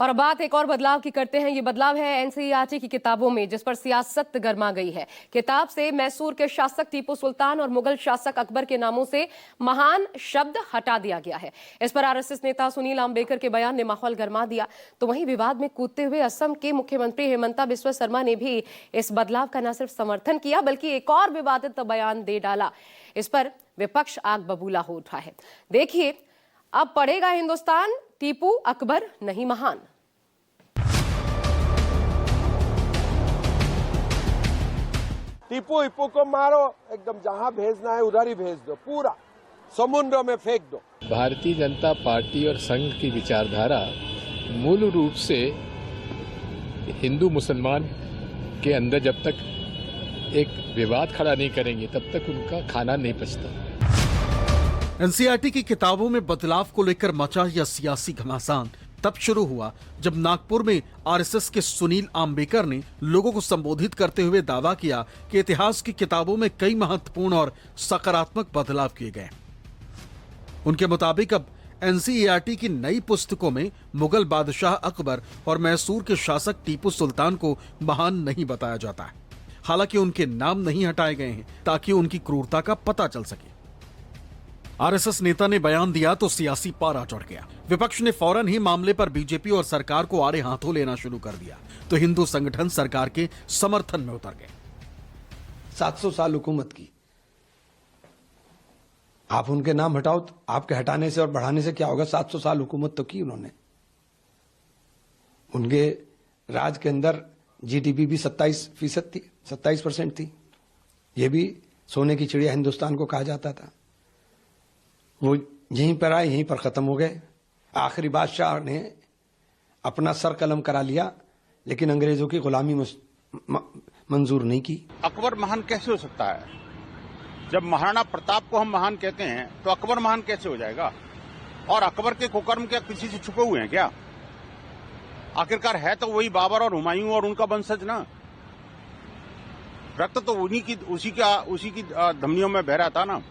और अब बात एक और बदलाव की करते हैं। ये बदलाव है एनसीईआरटी की किताबों में, जिस पर सियासत गरमा गई है। किताब से मैसूर के शासक टीपू सुल्तान और मुगल शासक अकबर के नामों से महान शब्द हटा दिया गया है। इस पर आरएसएस नेता सुनील आम्बेकर के बयान ने माहौल गरमा दिया। तो वहीं विवाद में कूदते हुए असम के मुख्यमंत्री हेमंता बिस्वा शर्मा ने भी इस बदलाव का न सिर्फ समर्थन किया, बल्कि एक और विवादित बयान दे डाला। इस पर विपक्ष आग बबूला हो उठा है। देखिए, अब पढ़ेगा हिंदुस्तान, टीपू अकबर नहीं महान। टीपू हिप्पू को मारो, एकदम जहां भेजना है उधर ही भेज दो, पूरा समुद्र में फेंक दो। भारतीय जनता पार्टी और संघ की विचारधारा मूल रूप से हिंदू मुसलमान के अंदर जब तक एक विवाद खड़ा नहीं करेंगे तब तक उनका खाना नहीं पचता। एनसीईआरटी की किताबों में बदलाव को लेकर मचा यह सियासी घमासान तब शुरू हुआ जब नागपुर में आरएसएस के सुनील आम्बेकर ने लोगों को संबोधित करते हुए दावा किया कि इतिहास की किताबों में कई महत्वपूर्ण और सकारात्मक बदलाव किए गए। उनके मुताबिक अब एनसीईआरटी की नई पुस्तकों में मुगल बादशाह अकबर और मैसूर के शासक टीपू सुल्तान को महान नहीं बताया जाता है। हालांकि उनके नाम नहीं हटाए गए हैं ताकि उनकी क्रूरता का पता चल सके। आरएसएस नेता ने बयान दिया तो सियासी पारा चढ़ गया। विपक्ष ने फौरन ही मामले पर बीजेपी और सरकार को आड़े हाथों लेना शुरू कर दिया तो हिंदू संगठन सरकार के समर्थन में उतर गए। 700 साल हुकूमत की, आप उनके नाम हटाओ तो आपके हटाने से और बढ़ाने से क्या होगा? 700 साल हुकूमत तो की उन्होंने। उनके राज के अंदर जीडीपी भी 27% थी, 27% थी। यह भी सोने की चिड़िया हिंदुस्तान को कहा जाता था। वो यहीं पर आए, यहीं पर खत्म हो गए। आखिरी बादशाह ने अपना सर कलम करा लिया, लेकिन अंग्रेजों की गुलामी मंजूर नहीं की। अकबर महान कैसे हो सकता है? जब महाराणा प्रताप को हम महान कहते हैं तो अकबर महान कैसे हो जाएगा? और अकबर के कुकर्म क्या किसी से छुपे हुए हैं क्या? आखिरकार है तो वही बाबर और हुमायूं और उनका वंशज ना। रक्त तो उसी की धमनियों में बह रहा था ना।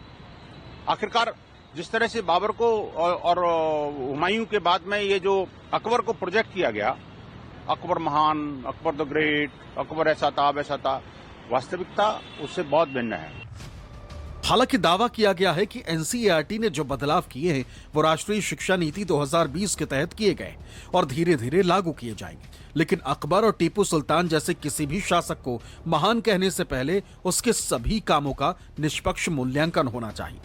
आखिरकार जिस तरह से बाबर को और हुमायूं के बाद में ये जो अकबर को प्रोजेक्ट किया गया, अकबर महान, अकबर द ग्रेट, अकबर ऐसा था वैसा था, वास्तविकता उससे बहुत भिन्न है। हालांकि दावा किया गया है कि एनसीईआरटी ने जो बदलाव किए हैं वो राष्ट्रीय शिक्षा नीति 2020 के तहत किए गए और धीरे धीरे लागू किए जाएंगे। लेकिन अकबर और टीपू सुल्तान जैसे किसी भी शासक को महान कहने से पहले उसके सभी कामों का निष्पक्ष मूल्यांकन होना चाहिए।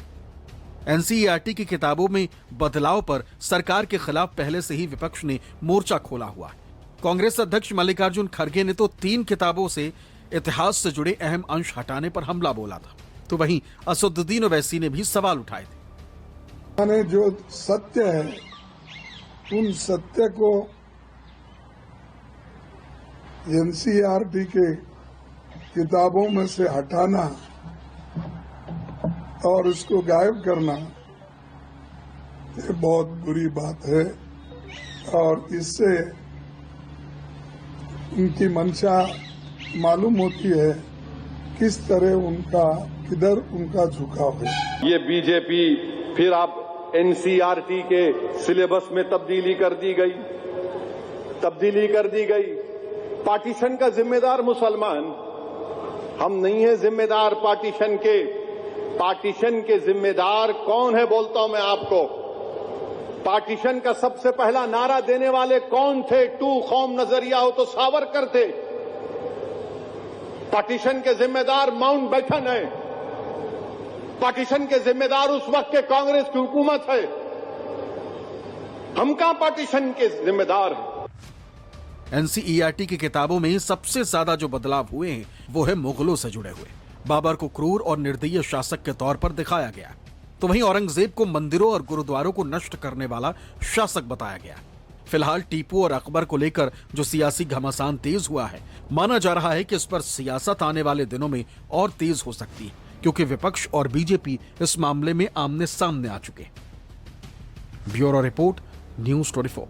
एनसीईआरटी की किताबों में बदलाव पर सरकार के खिलाफ पहले से ही विपक्ष ने मोर्चा खोला हुआ है। कांग्रेस अध्यक्ष मल्लिकार्जुन खड़गे ने तो 3 किताबों से इतिहास से जुड़े अहम अंश हटाने पर हमला बोला था। तो वहीं असदुद्दीन ओवैसी ने भी सवाल उठाए थे। मैंने जो सत्य है उन सत्य को एनसीईआरटी के किताबों में से हटाना और उसको गायब करना ये बहुत बुरी बात है और इससे उनकी मंशा मालूम होती है किस तरह किधर उनका झुकाव है। ये बीजेपी फिर अब एनसीईआरटी के सिलेबस में तब्दीली कर दी गई। पार्टीशन का जिम्मेदार मुसलमान, हम नहीं है जिम्मेदार पार्टीशन के जिम्मेदार कौन है बोलता हूं मैं आपको। पार्टीशन का सबसे पहला नारा देने वाले कौन थे? टू कौम नजरिया हो तो सावरकर थे। पार्टीशन के जिम्मेदार माउंटबेटन है। पार्टीशन के जिम्मेदार उस वक्त के कांग्रेस की हुकूमत है। हम कहां पार्टीशन के जिम्मेदार हैं? एनसीईआरटी की किताबों में सबसे ज्यादा जो बदलाव हुए हैं वो है मुगलों से जुड़े हुए। बाबर को क्रूर और निर्दयी शासक के तौर पर दिखाया गया, तो वहीं औरंगजेब को मंदिरों और गुरुद्वारों को नष्ट करने वाला शासक बताया गया। फिलहाल टीपू और अकबर को लेकर जो सियासी घमासान तेज हुआ है, माना जा रहा है कि इस पर सियासत आने वाले दिनों में और तेज हो सकती है, क्योंकि विपक्ष और बीजेपी इस मामले में आमने सामने आ चुके हैं। Bureau report, news 24।